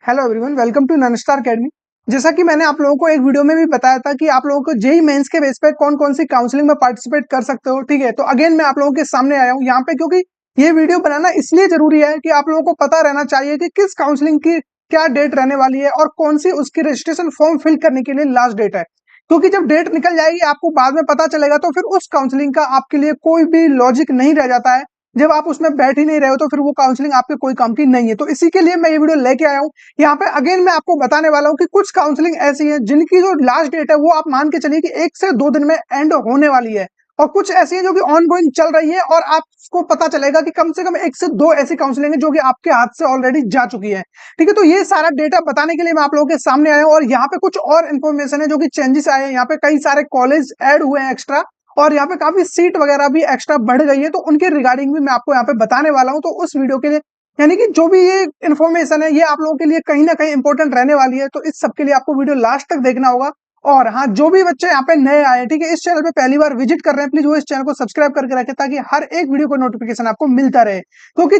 Hello everyone, welcome to Nunstar academy. जैसा कि मैंने आप लोगों को एक वीडियो में भी बताया था कि आप लोगों को जेई मेंस के बेस पे कौन कौन सी काउंसलिंग में पार्टिसिपेट कर सकते हो। ठीक है, तो अगेन मैं आप लोगों के सामने आया हूँ यहाँ पे, क्योंकि ये वीडियो बनाना इसलिए जरूरी है कि आप लोगों को पता रहना चाहिए कि किस काउंसलिंग की क्या डेट रहने वाली है और कौन सी उसकी रजिस्ट्रेशन फॉर्म फिल करने के लिए लास्ट डेट है। क्योंकि जब डेट निकल जाएगी आपको बाद में पता चलेगा, तो फिर उस काउंसलिंग का आपके लिए कोई भी लॉजिक नहीं रह जाता है। जब आप उसमें बैठ ही नहीं रहे हो तो फिर वो काउंसलिंग आपके कोई काम की नहीं है। तो इसी के लिए मैं ये वीडियो लेके आया हूँ। यहाँ पे अगेन मैं आपको बताने वाला हूँ कि कुछ काउंसलिंग ऐसी है जिनकी जो लास्ट डेट है वो आप मान के चलिए कि 1 से 2 दिन में एंड होने वाली है, और कुछ ऐसी है जो कि ऑन गोइंग चल रही है और आपको पता चलेगा कि कम से कम 1 से 2 ऐसी काउंसलिंग है जो कि आपके हाथ से ऑलरेडी जा चुकी है। ठीक है, तो ये सारा डेटा बताने के लिए मैं आप लोगों के सामने आया हूँ, और यहाँ पे कुछ और इन्फॉर्मेशन है जो कि चेंजेस आए हैं। यहाँ पे कई सारे कॉलेज ऐड हुए हैं एक्स्ट्रा, और यहाँ पे काफी सीट वगैरह भी एक्स्ट्रा बढ़ गई है, तो उनके रिगार्डिंग भी मैं आपको यहाँ पे बताने वाला हूँ। तो उस वीडियो के लिए यानी कि जो भी ये इन्फॉर्मेशन है ये आप लोगों के लिए कहीं ना कहीं इंपॉर्टेंट रहने वाली है, तो इस सब के लिए आपको वीडियो लास्ट तक देखना होगा। और हाँ, जो भी बच्चे यहाँ पे नए आए हैं, ठीक है, इस चैनल पे पहली बार विजिट कर रहे हैं, प्लीज वो इस चैनल को सब्सक्राइब करके रखें ताकि हर एक वीडियो को नोटिफिकेशन आपको मिलता रहे। क्योंकि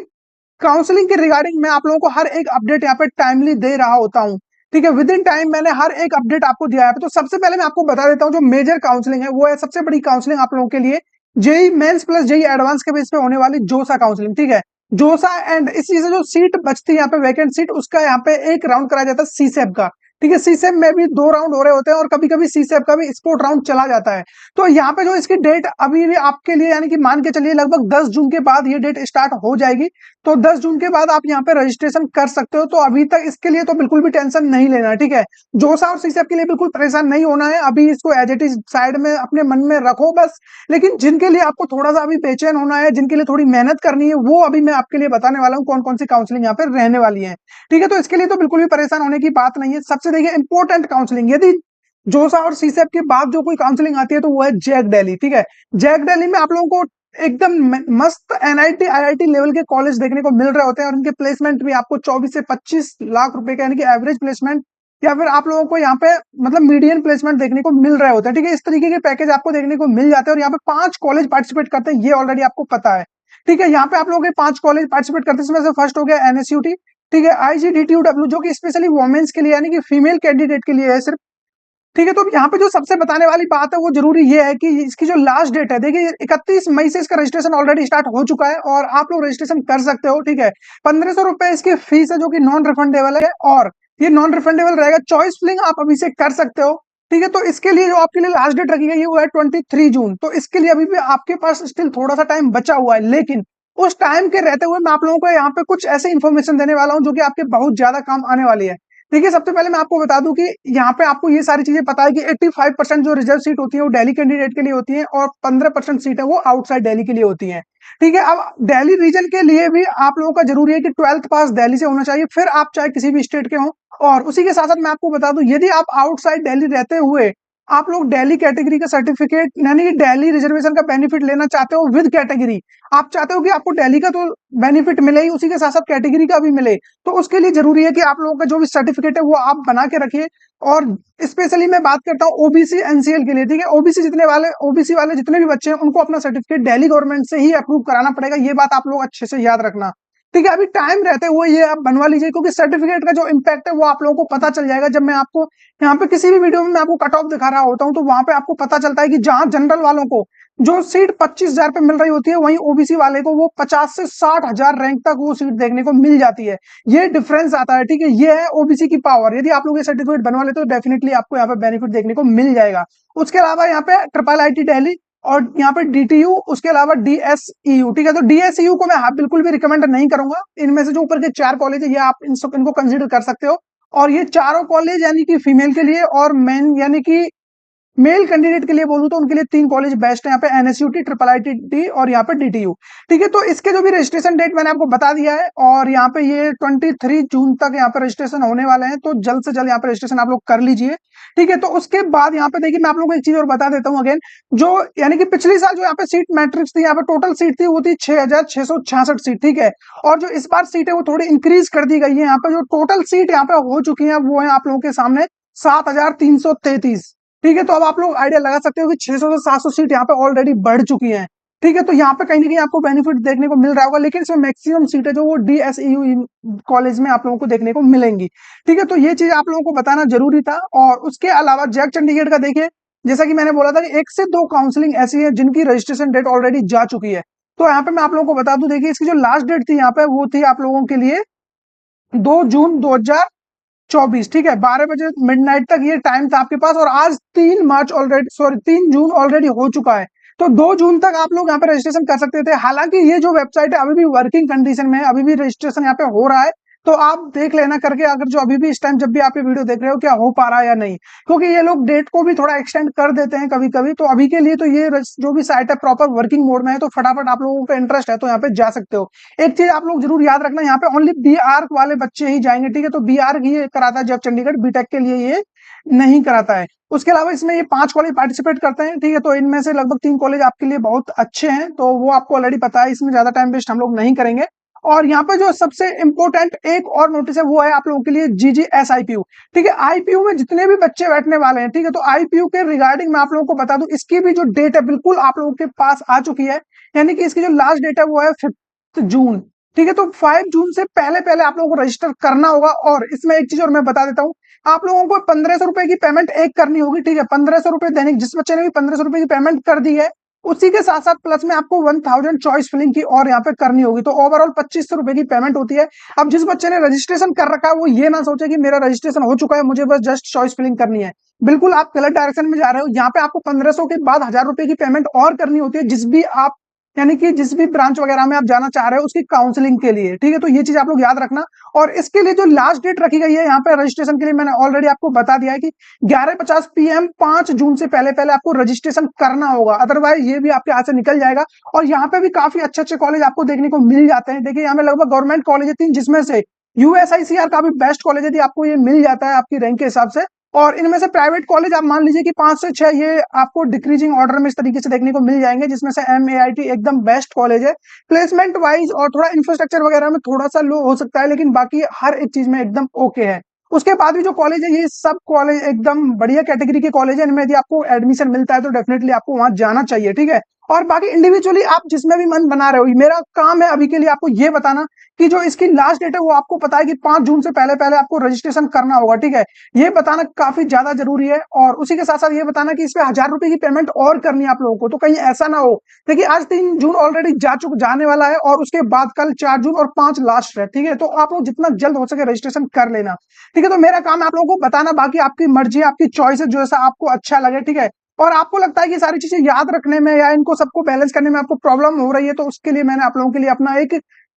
काउंसलिंग के रिगार्डिंग मैं आप लोगों को हर एक अपडेट यहाँ पे टाइमली दे रहा होता हूँ। ठीक है, विद इन टाइम मैंने हर एक अपडेट आपको दिया है। तो सबसे पहले मैं आपको बता देता हूँ जो मेजर काउंसलिंग है वो है, सबसे बड़ी काउंसलिंग आप लोगों के लिए JEE mains plus JEE advance के बेस पे होने वाली जोसा काउंसलिंग। ठीक है, जोसा एंड इसी से जो सीट बचती है यहाँ पे वैकेंट सीट, उसका यहाँ पे एक राउंड कराया जाता है सीसेप का। ठीक है, सीसेप में भी 2 राउंड हो रहे होते हैं और कभी कभी सीसेप का भी स्पोर्ट राउंड चला जाता है। तो यहाँ पे जो इसकी डेट अभी भी आपके लिए यानी कि मान के चलिए लगभग 10 जून के बाद ये डेट स्टार्ट हो जाएगी। तो 10 जून के बाद आप यहाँ पे रजिस्ट्रेशन कर सकते हो। तो अभी तक इसके लिए तो बिल्कुल भी टेंशन नहीं लेना है। ठीक है, जोसा और सीसेप के लिए बिल्कुल परेशान नहीं होना है, अभी इसको एज इट इज साइड में अपने मन में रखो बस। लेकिन जिनके लिए आपको थोड़ा सा अभी बेचैन होना है, जिनके लिए थोड़ी मेहनत करनी है, वो अभी मैं आपके लिए बताने वाला हूँ कौन कौन सी काउंसलिंग यहाँ पे रहने वाली है। ठीक है, तो इसके लिए तो बिल्कुल भी परेशान होने की बात नहीं है। सबसे देखिए इंपॉर्टेंट काउंसलिंग, यदि जोसा और सीसेप के बाद जो कोई काउंसलिंग आती है तो वो है जैक दिल्ली। ठीक है, जैक दिल्ली में आप लोगों को एकदम मस्त एनआईटी आईआईटी लेवल के कॉलेज देखने को मिल रहे होते हैं, और उनके प्लेसमेंट भी आपको 24 से 25 लाख रुपए का यानी कि एवरेज प्लेसमेंट, या फिर आप लोगों को यहाँ पे मतलब मीडियन प्लेसमेंट देखने को मिल रहे होते हैं। ठीक है, इस तरीके के पैकेज आपको देखने को मिल जाते हैं, और यहाँ पे 5 कॉलेज पार्टिसिपेट करते हैं, ये ऑलरेडी आपको पता है। ठीक है, यहाँ पे आप लोगों के 5 कॉलेज पार्टिसिपेट करते हैं, इसमें से फर्स्ट हो गया एनएसयूटी। ठीक है, आईजीडीटीयूडब्ल्यू जो कि स्पेशली वुमेन्स के लिए यानी कि फीमेल कैंडिडेट के लिए है सिर्फ। ठीक है, तो यहाँ पे जो सबसे बताने वाली बात है वो जरूरी ये है कि इसकी जो लास्ट डेट है, देखिए 31 मई से इसका रजिस्ट्रेशन ऑलरेडी स्टार्ट हो चुका है और आप लोग रजिस्ट्रेशन कर सकते हो। ठीक है, 1500 रुपए इसकी फीस है जो कि नॉन रिफंडेबल है, और ये नॉन रिफंडेबल रहेगा। चॉइस फिलिंग आप अभी से कर सकते हो। ठीक है, तो इसके लिए जो आपके लिए लास्ट डेट रखी गई है वो है 23 जून। तो इसके लिए अभी भी आपके पास स्टिल थोड़ा सा टाइम बचा हुआ है, लेकिन उस टाइम के रहते हुए मैं आप लोगों को यहाँ पे कुछ ऐसे इन्फॉर्मेशन देने वाला हूँ जो कि आपके बहुत ज्यादा काम आने वाली है। देखिए, सबसे पहले मैं आपको बता दूं कि यहाँ पे आपको ये सारी चीजें पता है कि 85% जो रिजर्व सीट होती है वो दिल्ली कैंडिडेट के लिए होती है, और 15% सीट है वो आउटसाइड दिल्ली के लिए होती है। ठीक है, अब दिल्ली रीजन के लिए भी आप लोगों का जरूरी है कि 12th पास दिल्ली से होना चाहिए, फिर आप चाहे किसी भी स्टेट के हो। और उसी के साथ साथ मैं आपको बता दूं, यदि आप आउटसाइड दिल्ली रहते हुए आप लोग दिल्ली कैटेगरी का सर्टिफिकेट यानी कि दिल्ली रिजर्वेशन का बेनिफिट लेना चाहते हो विद कैटेगरी, आप चाहते हो कि आपको दिल्ली का तो बेनिफिट मिले ही, उसी के साथ साथ कैटेगरी का भी मिले, तो उसके लिए जरूरी है कि आप लोगों का जो भी सर्टिफिकेट है वो आप बना के रखिए। और स्पेशली मैं बात करता हूँ ओबीसी एनसीएल के लिए। ठीक है, ओबीसी वाले जितने भी बच्चे हैं उनको अपना सर्टिफिकेट दिल्ली गवर्नमेंट से ही अप्रूव कराना पड़ेगा, ये बात आप लोग अच्छे से याद रखना। ठीक है, अभी टाइम रहते हुए ये आप बनवा लीजिए, क्योंकि सर्टिफिकेट का जो इम्पैक्ट है वो आप लोगों को पता चल जाएगा जब मैं आपको यहाँ पे किसी भी वीडियो में मैं आपको कट ऑफ दिखा रहा होता हूँ, तो वहां पे आपको पता चलता है कि जहां जनरल वालों को जो सीट 25,000 पे मिल रही होती है, वहीं ओबीसी वाले को वो 50 से 60,000 रैंक तक वो सीट देखने को मिल जाती है। ये डिफरेंस आता है। ठीक है, ये है ओबीसी की पावर। यदि आप लोग ये सर्टिफिकेट बनवा लेते तो डेफिनेटली आपको यहाँ पे बेनिफिट देखने को मिल जाएगा। उसके अलावा यहाँ पे ट्रिपल आईटी दिल्ली और यहाँ पे डीटीयू, उसके अलावा डीएसईयू। ठीक है, तो डीएसईयू को मैं बिल्कुल भी रिकमेंड नहीं करूंगा। इनमें से जो ऊपर के 4 कॉलेज है ये आप इनको कंसिडर कर सकते हो, और ये चारों कॉलेज यानी कि फीमेल के लिए और मेन यानी कि मेल कैंडिडेट के लिए बोलूं तो उनके लिए 3 कॉलेज बेस्ट है, यहाँ पे एनएसयूटी, ट्रिपल आईटी और यहाँ पे डीटीयू। ठीक है, तो इसके जो भी रजिस्ट्रेशन डेट मैंने आपको बता दिया है, और यहाँ पे ये 23 जून तक यहाँ पे रजिस्ट्रेशन होने वाले हैं, तो जल्द से जल्द यहाँ पे रजिस्ट्रेशन आप लोग कर लीजिए। ठीक है, तो उसके बाद यहाँ पे देखिए मैं आप लोगों को एक चीज और बता देता हूँ अगेन, जो यानी कि पिछली साल जो यहाँ पे सीट मैट्रिक्स थी, यहाँ पे टोटल सीट थी वो थी 6,666 सीट। ठीक है, और जो इस बार सीट है वो थोड़ी इंक्रीज कर दी गई है। यहाँ पे जो टोटल सीट यहाँ पे हो चुकी है वो है आप लोगों के सामने 7,333। ठीक है, तो अब आप लोग आइडिया लगा सकते हो कि 600 से 700 सीट यहाँ पे ऑलरेडी बढ़ चुकी हैं। ठीक है, तो यहाँ पे कहीं ना कहीं आपको बेनिफिट देखने को मिल रहा होगा, लेकिन इसमें मैक्सिमम सीटें जो वो DSEU कॉलेज में आप लोगों को देखने को मिलेंगी। ठीक है, तो ये चीज आप लोगों को बताना जरूरी था। और उसके अलावा जैक चंडीगढ़ का देखिए, जैसा कि मैंने बोला था कि 1 से 2 काउंसलिंग ऐसी है जिनकी रजिस्ट्रेशन डेट ऑलरेडी जा चुकी है। तो यहाँ पे मैं आप लोगों को बता दूं, देखिए इसकी जो लास्ट डेट थी यहाँ पे वो थी आप लोगों के लिए 2 जून 2024। ठीक है, 12 बजे मिडनाइट तक ये टाइम था आपके पास, और आज 3 मार्च ऑलरेडी, सॉरी 3 जून ऑलरेडी हो चुका है। तो 2 जून तक आप लोग यहाँ पे रजिस्ट्रेशन कर सकते थे। हालांकि ये जो वेबसाइट है अभी भी वर्किंग कंडीशन में है, अभी भी रजिस्ट्रेशन यहाँ पे हो रहा है। तो आप देख लेना करके, अगर जो अभी भी इस टाइम जब भी आप ये वीडियो देख रहे हो क्या हो पा रहा है या नहीं, क्योंकि ये लोग डेट को भी थोड़ा एक्सटेंड कर देते हैं कभी कभी। तो अभी के लिए तो ये जो भी साइट है प्रॉपर वर्किंग मोड में है, तो फटाफट आप लोगों को इंटरेस्ट है तो यहाँ पे जा सकते हो। एक चीज आप लोग जरूर याद रखना, यहाँ पे ओनली BR वाले बच्चे ही जाएंगे। ठीक है, तो BR ही कराता है जब चंडीगढ़, बीटेक के लिए ये नहीं कराता है। उसके अलावा इसमें ये 5 कॉलेज पार्टिसिपेट करते हैं। ठीक है, तो इनमें से लगभग 3 कॉलेज आपके लिए बहुत अच्छे हैं, तो वो आपको ऑलरेडी पता है, इसमें ज्यादा टाइम वेस्ट हम लोग नहीं करेंगे। और यहाँ पे जो सबसे इंपॉर्टेंट एक और नोटिस है वो है आप लोगों के लिए GGS IPU। ठीक है, IPU में जितने भी बच्चे बैठने वाले हैं, ठीक है, तो IPU के रिगार्डिंग मैं आप लोगों को बता दूं, इसकी भी जो डेट है बिल्कुल आप लोगों के पास आ चुकी है। यानी कि इसकी जो लास्ट डेट है वो है 5 जून। ठीक है, तो 5 जून से पहले पहले आप लोगों को रजिस्टर करना होगा। और इसमें एक चीज और मैं बता देता हूँ, आप लोगों को 1500 रुपए की पेमेंट एक करनी होगी। ठीक है, 1500 रुपए दैनिक, जिस बच्चे ने भी 1500 रुपए की पेमेंट कर दी है, उसी के साथ साथ प्लस में आपको 1000 चॉइस फिलिंग की और यहाँ पे करनी होगी। तो ओवरऑल 2500 रुपए की पेमेंट होती है। अब जिस बच्चे ने रजिस्ट्रेशन कर रखा है वो ये ना सोचे कि मेरा रजिस्ट्रेशन हो चुका है, मुझे बस जस्ट चॉइस फिलिंग करनी है। बिल्कुल आप गलत डायरेक्शन में जा रहे हो। यहाँ पे आपको 1500 के बाद 1000 रुपए की पेमेंट और करनी होती है, जिस भी आप, यानी कि जिस भी ब्रांच वगैरह में आप जाना चाह रहे हो उसकी काउंसलिंग के लिए। ठीक है, तो ये चीज आप लोग याद रखना। और इसके लिए जो लास्ट डेट रखी गई है यहाँ पे रजिस्ट्रेशन के लिए, मैंने ऑलरेडी आपको बता दिया है कि 11:50 PM 5 जून से पहले पहले आपको रजिस्ट्रेशन करना होगा, अदरवाइज ये भी आपके हाथ से निकल जाएगा। और यहाँ पे भी काफी अच्छे अच्छे कॉलेज आपको देखने को मिल जाते हैं। देखिए यहाँ पे लगभग गवर्नमेंट कॉलेज है 3, जिसमें से USICR का भी बेस्ट कॉलेज है, आपको ये मिल जाता है आपकी रैंक के हिसाब से। और इनमें से प्राइवेट कॉलेज आप मान लीजिए कि 5 से 6 ये आपको डिक्रीजिंग ऑर्डर में इस तरीके से देखने को मिल जाएंगे, जिसमें से MAIT एकदम बेस्ट कॉलेज है। प्लेसमेंट वाइज और थोड़ा इंफ्रास्ट्रक्चर वगैरह में थोड़ा सा लो हो सकता है, लेकिन बाकी हर एक चीज में एकदम ओके है। उसके बाद भी जो कॉलेज है ये सब कॉलेज एकदम बढ़िया कैटेगरी के कॉलेज है, इनमें यदि आपको एडमिशन मिलता है तो डेफिनेटली आपको वहां जाना चाहिए। ठीक है, और बाकी इंडिविजुअली आप जिसमें भी मन बना रहे हो, मेरा काम है अभी के लिए आपको ये बताना कि जो इसकी लास्ट डेट है वो आपको पता है कि 5 जून से पहले पहले आपको रजिस्ट्रेशन करना होगा। ठीक है, ये बताना काफी ज्यादा जरूरी है। और उसी के साथ साथ ये बताना कि इस पे 1000 रुपए की पेमेंट और करनी है आप लोगों को, तो कहीं ऐसा ना हो। देखिए आज 3 जून ऑलरेडी जाने वाला है, और उसके बाद कल 4 जून और 5 लास्ट है। ठीक है, तो आप लोग जितना जल्द हो सके रजिस्ट्रेशन कर लेना। ठीक है, तो मेरा काम है आप लोगों को बताना, बाकी आपकी मर्जी, आपकी चॉइस है, जो ऐसा आपको अच्छा लगे। ठीक है, और आपको लगता है कि सारी चीजें याद रखने में या इनको सबको बैलेंस करने में आपको प्रॉब्लम हो रही है, तो उसके लिए मैंने आप लोगों के लिए अपना एक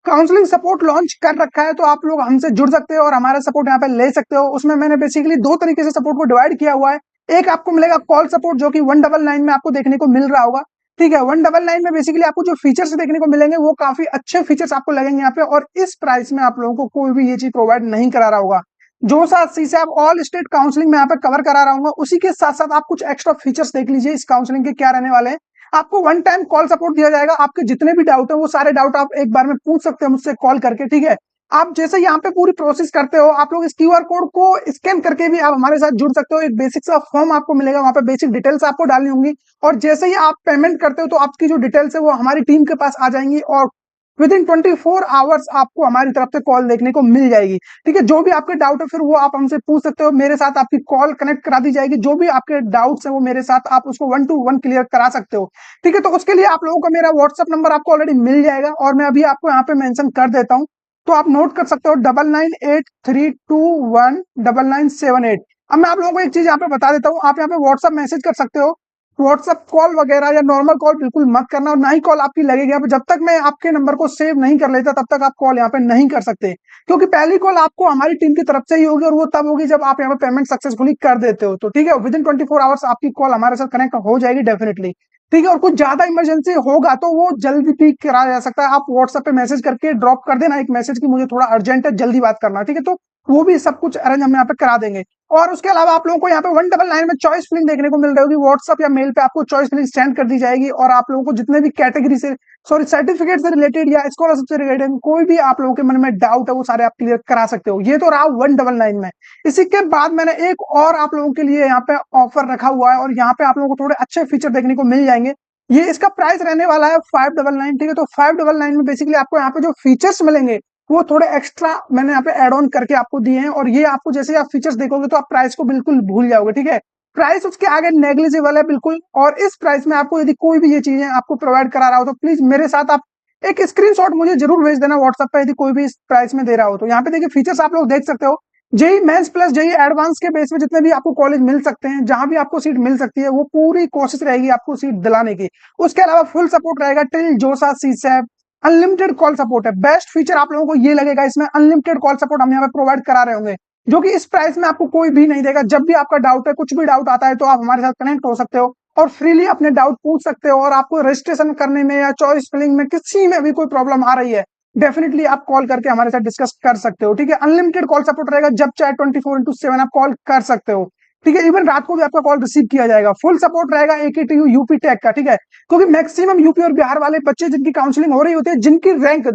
काउंसलिंग सपोर्ट लॉन्च कर रखा है। तो आप लोग हमसे जुड़ सकते हो और हमारा सपोर्ट यहाँ पे ले सकते हो। उसमें मैंने बेसिकली 2 तरीके से सपोर्ट को डिवाइड किया हुआ है। एक आपको मिलेगा कॉल सपोर्ट, जो कि 199 में आपको देखने को मिल रहा होगा। ठीक है, 199 में बेसिकली आपको जो फीचर्स देखने को मिलेंगे वो काफी अच्छे फीचर्स आपको लगेंगे यहाँ पे, और इस प्राइस में आप लोगों को कोई भी ये चीज प्रोवाइड नहीं करा रहा होगा। जो साथ सी से आप ऑल स्टेट काउंसलिंग में यहाँ पे कवर करा रहा हूँ, उसी के साथ साथ आप कुछ एक्स्ट्रा फीचर्स देख लीजिए इस काउंसलिंग के क्या रहने वाले हैं। आपको 1 टाइम कॉल सपोर्ट दिया जाएगा, आपके जितने भी डाउट है वो सारे डाउट आप एक बार में पूछ सकते हैं मुझसे कॉल करके। ठीक है, आप जैसे यहाँ पे पूरी प्रोसेस करते हो, आप लोग इस QR कोड को स्कैन करके भी आप हमारे साथ जुड़ सकते हो। एक बेसिक सा फॉर्म आपको मिलेगा, वहां पे बेसिक डिटेल्स आपको डालनी होंगी, और जैसे ही आप पेमेंट करते हो तो आपकी जो डिटेल्स है वो हमारी टीम के पास आ जाएंगी, और विद इन 24 आवर्स आपको हमारी तरफ से कॉल देखने को मिल जाएगी। ठीक है, जो भी आपके डाउट है फिर वो आप हमसे पूछ सकते हो, मेरे साथ आपकी कॉल कनेक्ट करा दी जाएगी। जो भी आपके डाउट्स है वो मेरे साथ आप उसको 1 to 1 क्लियर करा सकते हो। ठीक है, तो उसके लिए आप लोगों को मेरा व्हाट्सअप नंबर आपको ऑलरेडी मिल जाएगा, और मैं अभी आपको यहाँ पे मेंशन कर देता हूँ, तो आप नोट कर सकते हो 9983219978। अब मैं आप लोगों को एक चीज यहाँ पे बता देता हूँ, आप यहाँ पे व्हाट्सअप मैसेज कर सकते हो। व्हाट्सअप कॉल वगैरह या नॉर्मल कॉल बिल्कुल मत करना, और ना ही कॉल आपकी लगेगी। अब जब तक मैं आपके नंबर को सेव नहीं कर लेता तब तक आप कॉल यहाँ पे नहीं कर सकते, क्योंकि पहली कॉल आपको हमारी टीम की तरफ से ही होगी, और वो तब होगी जब आप यहाँ पे पेमेंट सक्सेसफुली कर देते हो। तो ठीक है, विद इन 24 आवर्स आपकी कॉल हमारे साथ कनेक्ट हो जाएगी डेफिनेटली। ठीक है, और कुछ ज्यादा इमरजेंसी होगा तो वो जल्दी ठीक कराया जा सकता है। आप व्हाट्सएप पे मैसेज करके ड्रॉप कर देना एक मैसेज की मुझे थोड़ा अर्जेंट है, जल्दी बात करना। ठीक है, तो वो भी सब कुछ अरेंज हम यहाँ पे करा देंगे। और उसके अलावा आप लोगों को यहाँ पे 199 में चॉइस फिलिंग देखने को मिल रही होगी, व्हाट्सअप या मेल पे आपको चॉइस फिलिंग सेंड कर दी जाएगी, और आप लोगों को जितने भी कैटेगरी से, सॉरी सर्टिफिकेट से रिलेटेड या स्कॉलरशिप से रिलेटेड कोई भी आप लोगों के मन में डाउट है वो सारे आप क्लियर करा सकते हो। ये तो रहा 199 में। इसी के बाद मैंने एक और आप लोगों के लिए यहाँ पे ऑफर रखा हुआ है, और यहाँ पे आप लोगों को थोड़े अच्छे फीचर देखने को मिल जाएंगे। ये इसका प्राइस रहने वाला है 599, ठीक है। तो 599 में बेसिकली आपको यहाँ पे जो फीचर्स मिलेंगे वो थोड़े एक्स्ट्रा मैंने यहाँ पे एड ऑन करके आपको दिए हैं, और ये आपको जैसे आप फीचर्स देखोगे तो आप प्राइस को बिल्कुल भूल जाओगे, ठीक है। प्राइस उसके आगे नेग्लिजिबल है बिल्कुल, और इस प्राइस में आपको यदि कोई भी ये चीजें आपको प्रोवाइड करा रहा हो तो प्लीज मेरे साथ आप एक स्क्रीनशॉट मुझे जरूर भेज देना व्हाट्सएप पे, यदि कोई भी इस प्राइस में दे रहा हो तो। यहाँ पे देखिए फीचर्स आप लोग देख सकते हो, JEE mains plus JEE advance के बेस में जितने भी आपको कॉलेज मिल सकते हैं, जहां भी आपको सीट मिल सकती है, वो पूरी कोशिश रहेगी आपको सीट दिलाने की। उसके अलावा फुल सपोर्ट रहेगा टिल जोसा सीसैप, अनलिमिटेड कॉल सपोर्ट है। बेस्ट फीचर आप लोगों को ये लगेगा इसमें, अनलिमिटेड कॉल सपोर्ट हम यहाँ पे प्रोवाइड करा रहे होंगे, जो कि इस प्राइस में आपको कोई भी नहीं देगा। जब भी आपका डाउट है, कुछ भी डाउट आता है, तो आप हमारे साथ कनेक्ट हो सकते हो और फ्रीली अपने डाउट पूछ सकते हो। और आपको रजिस्ट्रेशन करने में या चॉइस फिलिंग में किसी में भी कोई प्रॉब्लम आ रही है, डेफिनेटली आप कॉल करके हमारे साथ डिस्कस कर सकते हो, ठीक है। अनलिमिटेड कॉल सपोर्ट रहेगा, जब चाहे 24/7 आप कॉल कर सकते हो, ठीक है। इवन रात को भी आपका कॉल रिसीव किया जाएगा। फुल सपोर्ट रहेगा AKTU यूपी टेक का, ठीक है, क्योंकि मैक्सिमम यूपी और बिहार वाले बच्चे जिनकी काउंसलिंग हो रही होती है, जिनकी रैंक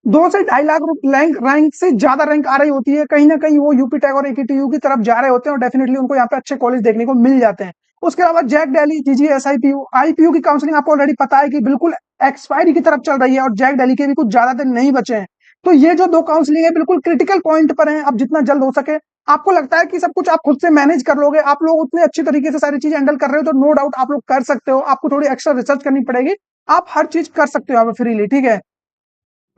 2 से 2.5 लाख रैंक से ज्यादा रैंक आ रही होती है, कहीं ना कहीं वो यूपी टेक और AKTU की तरफ जा रहे होते हैं, और डेफिनेटली उनको यहाँ पे अच्छे कॉलेज देखने को मिल जाते हैं। उसके अलावा जैक दिल्ली, GGS IPU की काउंसलिंग आपको ऑलरेडी पता है कि बिल्कुल एक्सपायरी की तरफ चल रही है, और जैक दिल्ली के भी कुछ ज्यादा दिन नहीं बचे हैं। तो ये जो 2 काउंसलिंग है बिल्कुल क्रिटिकल पॉइंट पर है, अब जितना जल्द हो सके। आपको लगता है कि सब कुछ आप खुद से मैनेज कर लोगे, आप लोग उतने अच्छी तरीके से सारी चीज हैंडल कर रहे हो, तो नो डाउट आप लोग कर सकते हो। आपको थोड़ी एक्स्ट्रा रिसर्च करनी पड़ेगी, आप हर चीज कर सकते हो यहाँ पे फ्रीली, ठीक है।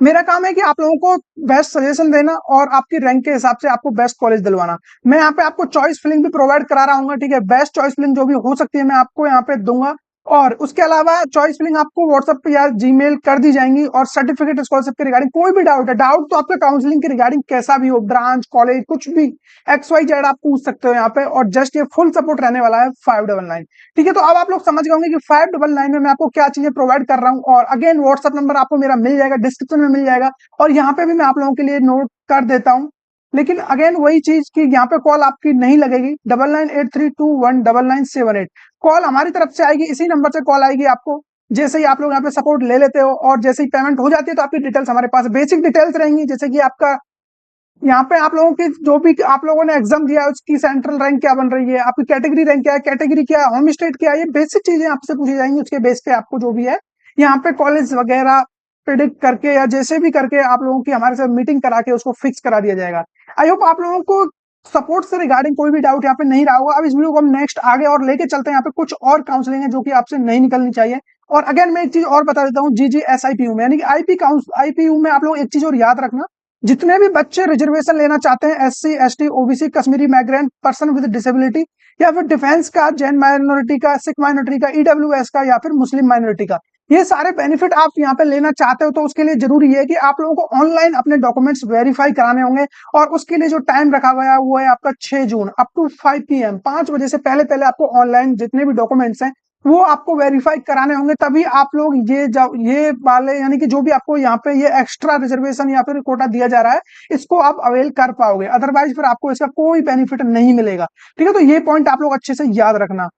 मेरा काम है कि आप लोगों को बेस्ट सजेशन देना और आपकी रैंक के हिसाब से आपको बेस्ट कॉलेज दिलवाना। मैं यहाँ पे आपको चॉइस फिलिंग भी प्रोवाइड करा रहा हूँ, ठीक है। बेस्ट चॉइस फिलिंग जो भी हो सकती है मैं आपको यहाँ पे दूंगा, और उसके अलावा चॉइस फिलिंग आपको व्हाट्सएप पे या जीमेल कर दी जाएंगी। और सर्टिफिकेट स्कॉलरशिप के रिगार्डिंग कोई भी डाउट है, डाउट तो आपका काउंसलिंग के रिगार्डिंग कैसा भी हो, ब्रांच कॉलेज कुछ भी XYZ आप पूछ सकते हो यहाँ पे। और जस्ट ये फुल सपोर्ट रहने वाला है 599, ठीक है। तो अब आप लोग समझ गए होंगे कि 599 में मैं आपको क्या चीजें प्रोवाइड कर रहा हूँ। और अगेन व्हाट्सएप नंबर आपको मेरा मिल जाएगा, डिस्क्रिप्शन में मिल जाएगा, और यहाँ पे भी मैं आप लोगों के लिए नोट कर देता हूँ। लेकिन अगेन वही चीज कि यहाँ पे कॉल आपकी नहीं लगेगी, 9983219978 कॉल हमारी तरफ से आएगी, इसी नंबर से कॉल आएगी आपको। जैसे ही आप लोग यहाँ पे सपोर्ट ले लेते हो और जैसे ही पेमेंट हो जाती है, तो आपकी डिटेल्स हमारे पास बेसिक डिटेल्स रहेंगी, जैसे कि आपका यहाँ पे आप लोगों की जो भी आप लोगों ने एग्जाम दिया है उसकी सेंट्रल रैंक क्या बन रही है, आपकी कैटेगरी रैंक क्या है, कैटेगरी क्या है, होम स्टेट क्या है, ये बेसिक चीजें आपसे पूछी जाएंगी। उसके बेस पे आपको जो भी है यहाँ पे कॉलेज वगैरह प्रिडिक्ट करके या जैसे भी करके आप लोगों की हमारे साथ मीटिंग करा के उसको फिक्स करा दिया जाएगा। आई होप आप लोगों को सपोर्ट से रिगार्डिंग कोई भी डाउट यहाँ पे नहीं रहा होगा। अब इस वीडियो को हम नेक्स्ट आगे और लेके चलते हैं, यहाँ पे कुछ और काउंसलिंग है जो कि आपसे नहीं निकलनी चाहिए। और अगेन मैं एक चीज और बता देता हूँ, GGSIPU में यानी कि IPU में आप लोग एक चीज और याद रखना, जितने भी बच्चे रिजर्वेशन लेना चाहते हैं, SC ST OBC Kashmiri migrant person with disability, या फिर डिफेंस का, जैन माइनॉरिटी का, सिख माइनॉरिटी का, EWS का, या फिर मुस्लिम माइनॉरिटी का, ये सारे बेनिफिट आप यहाँ पे लेना चाहते हो, तो उसके लिए जरूरी है कि आप लोगों को ऑनलाइन अपने डॉक्यूमेंट्स वेरीफाई कराने होंगे। और उसके लिए जो टाइम रखा गया है वो है आपका 6 जून अप टू 5 PM, 5 बजे से पहले पहले आपको ऑनलाइन जितने भी डॉक्यूमेंट्स हैं वो आपको वेरीफाई कराने होंगे, तभी आप लोग ये वाले यानी कि जो भी आपको यहाँ पे ये एक्स्ट्रा रिजर्वेशन या फिर कोटा दिया जा रहा है, इसको आप अवेल कर पाओगे। अदरवाइज फिर आपको इसका कोई बेनिफिट नहीं मिलेगा, ठीक है। तो ये पॉइंट आप लोग अच्छे से याद रखना।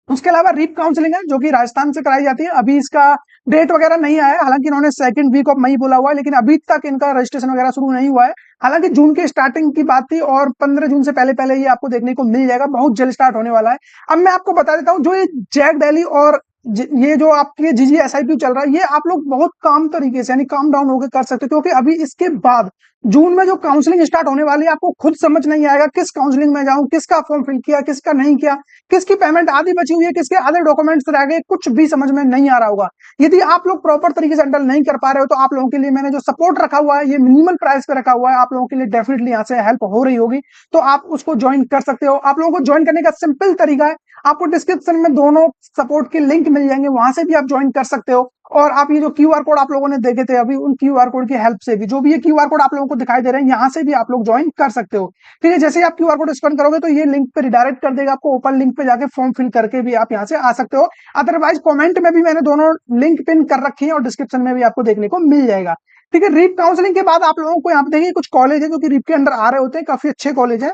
उसके अलावा रीप काउंसलिंग है जो कि राजस्थान से कराई जाती है, अभी इसका डेट वगैरह नहीं आया है, हालांकि इन्होंने 2nd वीक ऑफ मई बोला हुआ है, लेकिन अभी तक इनका रजिस्ट्रेशन वगैरह शुरू नहीं हुआ है। हालांकि जून के स्टार्टिंग की बात थी, और 15 जून से पहले पहले ये आपको देखने को मिल जाएगा, बहुत जल्द स्टार्ट होने वाला है। अब मैं आपको बता देता हूँ, जो ये जैक दिल्ली और ये जो आपके GGSIPU चल रहा है, ये आप लोग बहुत काम तरीके से यानी काम डाउन होकर कर सकते हो, क्योंकि अभी इसके बाद जून में जो काउंसलिंग स्टार्ट होने वाली है, आपको खुद समझ नहीं आएगा किस काउंसलिंग में जाऊं, किसका फॉर्म फिल किया, किसका नहीं किया, किसकी पेमेंट आधी बची हुई है, किसके आधे डॉक्यूमेंट्स रह गए, कुछ भी समझ में नहीं आ रहा होगा। यदि आप लोग प्रॉपर तरीके से हैंडल नहीं कर पा रहे हो, तो आप लोगों के लिए मैंने जो सपोर्ट रखा हुआ है, ये मिनिमल प्राइस पे रखा हुआ है, आप लोगों के लिए डेफिनेटली यहाँ से हेल्प हो रही होगी, तो आप उसको ज्वाइन कर सकते हो। आप लोगों को ज्वाइन करने का सिंपल तरीका है, आपको डिस्क्रिप्शन में दोनों सपोर्ट के लिंक मिल जाएंगे, वहां से भी आप ज्वाइन कर सकते हो। और आप ये जो QR कोड आप लोगों ने देखे थे अभी, उन QR कोड की हेल्प से भी, जो भी ये QR कोड आप लोगों को दिखाई दे रहे हैं, यहाँ से भी आप लोग ज्वाइन कर सकते हो, ठीक है। जैसे ही आप QR कोड स्कैन करोगे तो ये लिंक पे रिडायरेक्ट कर देगा आपको, ओपन लिंक पे जाके फॉर्म फिल करके भी आप यहाँ से आ सकते हो। अदरवाइज कमेंट में भी मैंने दोनों लिंक पिन कर रखी है, और डिस्क्रिप्शन में भी आपको देखने को मिल जाएगा, ठीक है। रीप काउंसलिंग के बाद आप लोगों को यहाँ पे देखिए कुछ कॉलेज है जो कि रीप के अंडर आ रहे होते हैं, काफी अच्छे कॉलेज है।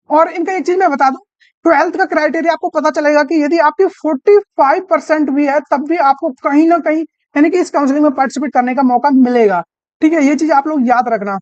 और इनका एक चीज मैं बता दूं, 12th का क्राइटेरिया आपको पता चलेगा कि यदि आपकी 45% भी है, तब भी आपको कहीं ना कहीं यानी कि इस काउंसलिंग में पार्टिसिपेट करने का मौका मिलेगा, ठीक है। ये चीज आप लोग याद रखना।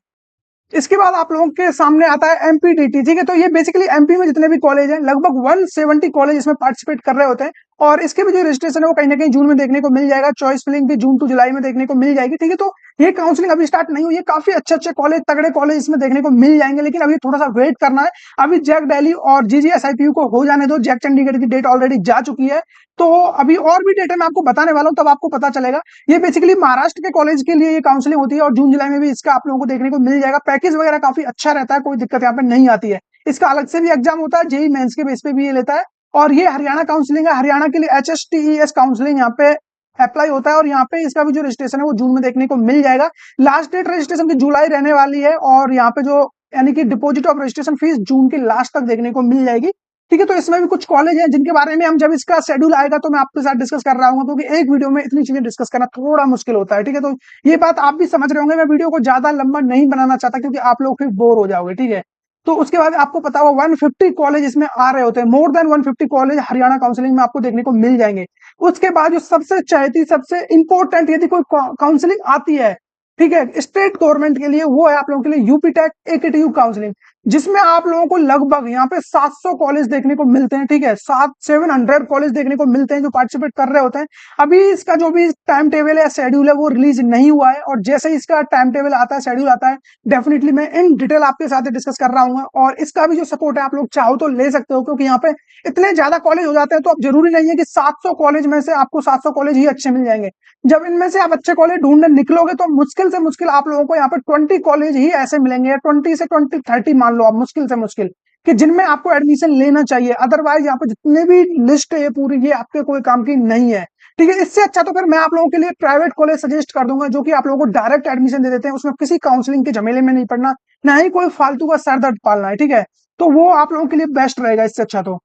इसके बाद आप लोगों के सामने आता है MPDT, ठीक है। तो ये बेसिकली MP में जितने भी कॉलेज हैं, लगभग 170 कॉलेज इसमें पार्टिसिपेट कर रहे होते हैं, और इसके भी जो रजिस्ट्रेशन है वो कहीं ना कहीं जून में देखने को मिल जाएगा। चॉइस फिलिंग भी जून टू जुलाई में देखने को मिल जाएगी, ठीक है। तो ये काउंसलिंग अभी स्टार्ट नहीं हुई है, काफी अच्छे अच्छे कॉलेज, तगड़े कॉलेज इसमें देखने को मिल जाएंगे, लेकिन अभी थोड़ा सा वेट करना है। अभी जैक दिल्ली और जीजीएसआईपीयू को हो जाने दो, जैक चंडीगढ़ की डेट ऑलरेडी जा चुकी है, तो अभी और भी डेट मैं आपको बताने वाला हूं, तब आपको पता चलेगा। ये बेसिकली महाराष्ट्र के कॉलेज के लिए ये काउंसलिंग होती है और जून जुलाई में भी इसका आप लोगों को देखने को मिल जाएगा। पैकेज वगैरह काफी अच्छा रहता है, कोई दिक्कत यहाँ पे नहीं आती है। इसका अलग से भी एग्जाम होता है, जेई मेंस के बेस पे भी ये लेता है। और ये हरियाणा काउंसलिंग है, हरियाणा के लिए HSTES काउंसलिंग यहाँ पे अप्लाई होता है, और यहाँ पे इसका भी जो रजिस्ट्रेशन है वो जून में देखने को मिल जाएगा। लास्ट डेट रजिस्ट्रेशन की जुलाई रहने वाली है, और यहाँ पे जो यानी कि डिपॉजिट ऑफ रजिस्ट्रेशन फीस जून के लास्ट तक देखने को मिल जाएगी, ठीक है। तो इसमें भी कुछ कॉलेज हैं जिनके बारे में हम जब इसका शेड्यूल आएगा तो मैं आपके साथ डिस्कस कर रहा हूँ, क्योंकि एक वीडियो में इतनी चीजें डिस्कस करना थोड़ा मुश्किल होता है, ठीक है। तो ये बात आप भी समझ रहे होंगे, मैं वीडियो को ज्यादा लंबा नहीं बनाना चाहता क्योंकि आप लोग फिर बोर हो जाओगे, ठीक है। तो उसके बाद आपको पता होगा 150 कॉलेज इसमें आ रहे होते हैं, more than 150 college Haryana counselling में आपको देखने को मिल जाएंगे। उसके बाद जो सबसे चहेती, सबसे इंपॉर्टेंट यदि कोई काउंसलिंग आती है, ठीक है, स्टेट गवर्नमेंट के लिए, वो है आप लोगों के लिए यूपी टेक AKTU काउंसलिंग, जिसमें आप लोगों को लगभग यहाँ पे 700 कॉलेज देखने को मिलते हैं, ठीक है। 700 कॉलेज देखने को मिलते हैं जो पार्टिसिपेट कर रहे होते हैं। अभी इसका जो भी टाइम टेबल है, शेड्यूल है, वो रिलीज नहीं हुआ है, और जैसे ही इसका टाइम टेबल आता है, शेड्यूल आता है, डेफिनेटली मैं इन डिटेल आपके साथ डिस्कस कर रहा हूँ। और इसका भी जो सपोर्ट है आप लोग चाहो तो ले सकते हो, क्योंकि यहाँ पे इतने ज्यादा कॉलेज हो जाते हैं, तो अब जरूरी नहीं है कि 700 कॉलेज में से आपको 700 कॉलेज ही अच्छे मिल जाएंगे। जब इनमें से आप अच्छे कॉलेज ढूंढने निकलोगे तो मुश्किल से मुश्किल आप लोगों को यहाँ पे 20 कॉलेज ही ऐसे मिलेंगे, या 20 से 30 मान लो आप, मुश्किल से मुश्किल, कि जिनमें आपको एडमिशन लेना चाहिए। अदरवाइज यहाँ पे जितने भी लिस्ट है ये पूरी, ये आपके कोई काम की नहीं है, ठीक है। इससे अच्छा तो फिर मैं आप लोगों के लिए प्राइवेट कॉलेज सजेस्ट कर दूंगा, जो कि आप लोगों को डायरेक्ट एडमिशन दे देते हैं, उसमें किसी काउंसलिंग के झमेले में नहीं पड़ना, ना ही कोई फालतू का सर दर्द पालना है, ठीक है। तो वो आप लोगों के लिए बेस्ट रहेगा इससे अच्छा तो।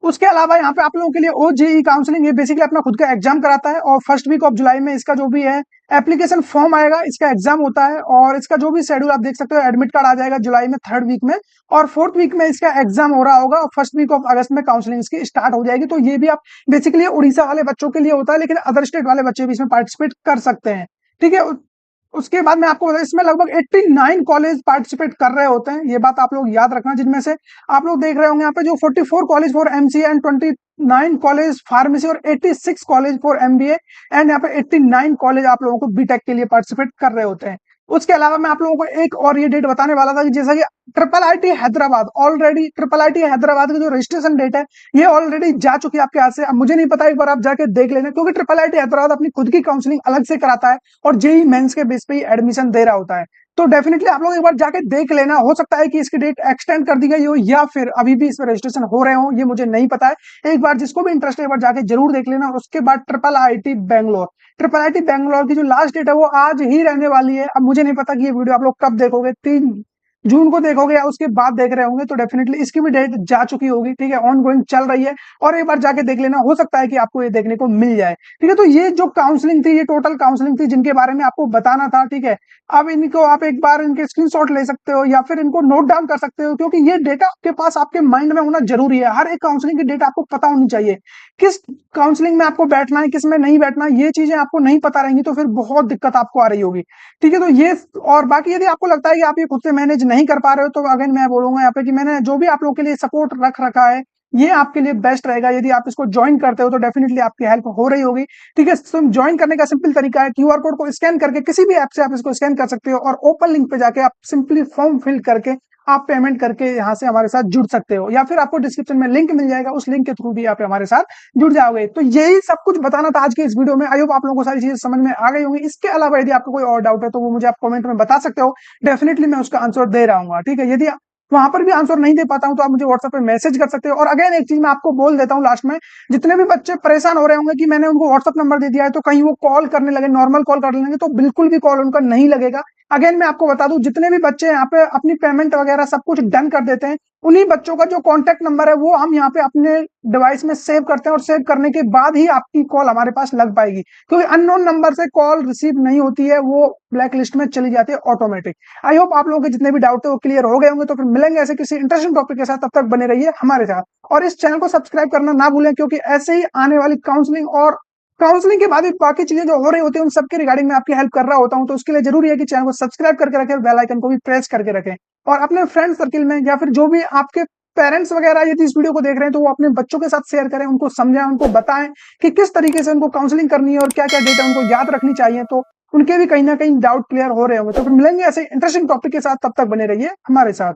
उसके अलावा यहाँ पे आप लोगों के लिए OJE काउंसलिंग, ये बेसिकली अपना खुद का एग्जाम कराता है, और फर्स्ट वीक ऑफ जुलाई में इसका जो भी है एप्लीकेशन फॉर्म आएगा, इसका एग्जाम होता है, और इसका जो भी शेड्यूल आप देख सकते हो, एडमिट कार्ड आ जाएगा जुलाई में 3rd वीक में, और 4th वीक में इसका एग्जाम हो रहा होगा, और 1st वीक ऑफ अगस्त में काउंसलिंग इसकी स्टार्ट हो जाएगी। तो ये भी आप बेसिकली उड़ीसा वाले बच्चों के लिए होता है, लेकिन अदर स्टेट वाले बच्चे भी इसमें पार्टिसिपेट कर सकते हैं, ठीक है। उसके बाद मैं आपको बता, इसमें लगभग 89 कॉलेज पार्टिसिपेट कर रहे होते हैं, ये बात आप लोग याद रखना। जिनमें से आप लोग देख रहे होंगे यहाँ पे जो 44 college for MCA and 29 college pharmacy और 86 कॉलेज फॉर MBA, एंड यहाँ पे 89 कॉलेज आप लोगों को बीटेक के लिए पार्टिसिपेट कर रहे होते हैं। उसके अलावा मैं आप लोगों को एक और ये डेट बताने वाला था कि जैसा कि IIIT Hyderabad, already IIIT Hyderabad की जो रजिस्ट्रेशन डेट है ये ऑलरेडी जा चुकी है आपके हाथ से। अब मुझे नहीं पता, एक बार आप जाके देख लेना, क्योंकि IIIT हैदराबाद अपनी खुद की काउंसलिंग अलग से कराता है, और जेई मेंस के बेस पे ही एडमिशन दे रहा होता है। तो डेफिनेटली आप लोग एक बार जाके देख लेना, हो सकता है कि इसकी डेट एक्सटेंड कर दी गई हो, या फिर अभी भी इसमें रजिस्ट्रेशन हो रहे हो, ये मुझे नहीं पता है। एक बार जिसको भी इंटरेस्ट है एक बार जाके जरूर देख लेना। उसके बाद IIIT बैंगलोर, IIIT बैंगलोर की जो लास्ट डेट है वो आज ही रहने वाली है। अब मुझे नहीं पता कि ये वीडियो आप लोग कब देखोगे, 3 जून को देखोगे या उसके बाद देख रहे होंगे, तो डेफिनेटली इसकी भी डेट जा चुकी होगी, ठीक है, ऑन गोइंग चल रही है, और एक बार जाके देख लेना, हो सकता है कि आपको ये देखने को मिल जाए, ठीक है। तो ये जो काउंसलिंग थी, ये टोटल काउंसलिंग थी जिनके बारे में आपको बताना था, ठीक है। अब इनको आप एक बार इनके स्क्रीनशॉट ले सकते हो, या फिर इनको नोट डाउन कर सकते हो, क्योंकि ये डेटा आपके पास, आपके माइंड में होना जरूरी है। हर एक काउंसलिंग की डेट आपको पता होनी चाहिए, किस काउंसलिंग में आपको बैठना है, किस में नहीं बैठना, ये चीजें आपको नहीं पता रहेंगी तो फिर बहुत दिक्कत आपको आ रही होगी, ठीक है। तो ये, और बाकी यदि आपको लगता है कि आप ये खुद से मैनेज नहीं कर पा रहे हो, तो अगेन मैं बोलूंगा यहाँ पे कि मैंने जो भी आप लोगों के लिए सपोर्ट रख रखा है, ये आपके लिए बेस्ट रहेगा। यदि आप इसको ज्वाइन करते हो तो डेफिनेटली आपकी हेल्प हो रही होगी, ठीक है। तो ज्वाइन करने का सिंपल तरीका है, QR कोड को स्कैन करके, किसी भी ऐप से आप इसको स्कैन कर सकते हो, और ओपन लिंक पे जाके आप सिंपली फॉर्म फिल करके आप पेमेंट करके यहाँ से हमारे साथ जुड़ सकते हो, या फिर आपको डिस्क्रिप्शन में लिंक मिल जाएगा, उस लिंक के थ्रू भी आप हमारे साथ जुड़ जाओगे। तो यही सब कुछ बताना था आज के इस वीडियो में। आई होप आप लोगों को सारी चीजें समझ में आ गई होंगी। इसके अलावा यदि आपको कोई और डाउट है तो वो मुझे आप कमेंट में बता सकते हो, डेफिनेटली मैं उसका आंसर दे रहा हूँ, ठीक है। यदि वहां पर भी आंसर नहीं दे पाता हूं तो आप मुझे व्हाट्सएप पे मैसेज कर सकते हो। और अगेन एक चीज मैं आपको बोल देता हूं लास्ट में, जितने भी बच्चे परेशान हो रहे होंगे कि मैंने उनको व्हाट्सएप नंबर दे दिया है तो कहीं वो कॉल करने लगे, नॉर्मल कॉल कर लेंगे, तो बिल्कुल भी कॉल उनका नहीं लगेगा। अगेन मैं आपको बता दूं, जितने भी बच्चे यहाँ पे अपनी पेमेंट वगैरह सब कुछ डन कर देते हैं, उन्हीं बच्चों का जो कॉन्टैक्ट नंबर है वो हम यहाँ पे अपने डिवाइस में सेव करते हैं, और सेव करने के बाद ही आपकी कॉल हमारे पास लग पाएगी, क्योंकि अननोन नंबर से कॉल रिसीव नहीं होती है, वो ब्लैक लिस्ट में चली जाती है ऑटोमेटिक। आई होप आप लोगों के जितने भी डाउट है वो क्लियर हो गए होंगे। तो फिर मिलेंगे ऐसे किसी इंटरेस्टिंग टॉपिक के साथ, तब तक बने रहिए हमारे साथ, और इस चैनल को सब्सक्राइब करना ना भूलें, क्योंकि ऐसे ही आने वाली काउंसलिंग और काउंसलिंग के बाद भी बाकी चीजें जो हो रही होती है उन सबके रिगार्डिंग मैं आपकी हेल्प कर रहा होता हूं। तो उसके लिए जरूरी है कि चैनल को सब्सक्राइब करके रखें, बेल आइकन को भी प्रेस करके रखें, और अपने फ्रेंड सर्किल में या फिर जो भी आपके पेरेंट्स वगैरह यदि इस वीडियो को देख रहे हैं तो वो अपने बच्चों के साथ शेयर करें, उनको समझाएं, उनको बताएं कि किस तरीके से उनको काउंसलिंग करनी है और क्या क्या डेटा उनको याद रखनी चाहिए, तो उनके भी कहीं ना कहीं डाउट क्लियर हो रहे होंगे। तो फिर मिलेंगे ऐसे इंटरेस्टिंग टॉपिक के साथ, तब तक बने रहिए हमारे साथ।